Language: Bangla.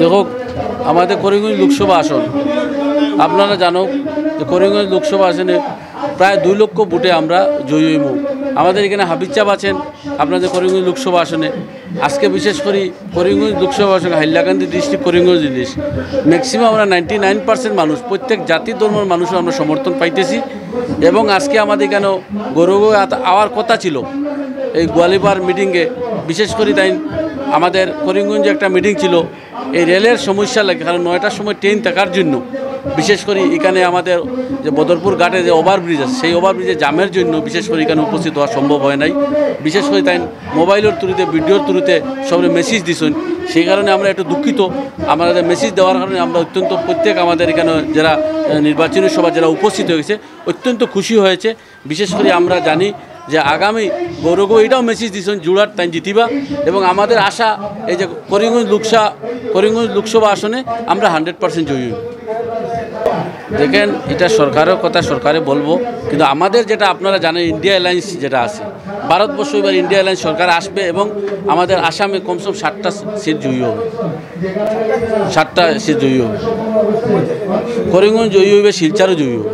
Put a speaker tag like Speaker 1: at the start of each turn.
Speaker 1: দেখো, আমাদের করিমগঞ্জ লোকসভা আসন আপনারা জানো যে করিমগঞ্জ লোকসভা আসনে প্রায় 2 লক্ষ ভোটে আমরা জয়ী হইব। আমাদের এখানে হাবিজ সাহেব আছেন আপনাদের করিমগঞ্জ লোকসভা আসনে। আজকে বিশেষ করে করিমগঞ্জ লোকসভা আসনে Hailakandi district Karimganj district maximum আমরা 99% মানুষ, প্রত্যেক জাতি ধর্মের মানুষও আমরা সমর্থন পাইতেছি। এবং আজকে আমাদের এখানে গৌরব আওয়ার কথা ছিল এই গোয়ালিপাড় মিটিংয়ে। বিশেষ করে তাই আমাদের করিমগঞ্জে একটা মিটিং ছিল এই রেলের সমস্যা লাগে, কারণ 9টার সময় ট্রেন থাকার জন্য বিশেষ করে এখানে আমাদের যে বদরপুর ঘাটে যে ওভারব্রিজ আছে সেই ওভারব্রিজে জামের জন্য বিশেষ করে এখানে উপস্থিত হওয়া সম্ভব হয় নাই। বিশেষ করে তাই মোবাইলের থ্রুতে ভিডিওর থ্রুতে সবাই মেসেজ দিছেন, সেই কারণে আমরা একটু দুঃখিত। আমাদের মেসেজ দেওয়ার কারণে আমরা অত্যন্ত প্রত্যেক আমাদের এখানে যারা নির্বাচনী সভা যারা উপস্থিত হয়েছে অত্যন্ত খুশি হয়েছে। বিশেষ করে আমরা জানি যে আগামী গৌরব এটাও মেসেজ দিয়েছেন জুড়ার তাই জিতিবা। এবং আমাদের আশা এই যে করিমগঞ্জ লোকসভা আসনে আমরা 100% জয়ী। দেখেন, এটা সরকারের কথা সরকারে বলবো, কিন্তু আমাদের যেটা আপনারা জানেন ইন্ডিয়া অ্যালায়েন্স যেটা আছে, ভারতবর্ষ এবার ইন্ডিয়া অ্যালায়েন্স সরকার আসবে এবং আমাদের আসামে কমসে কম 7টা সিট জয়ী হবে, 7টা সিট জয়ী হবে। করিমগঞ্জ জয়ী হবে, শিলচরও জয়ী হবে।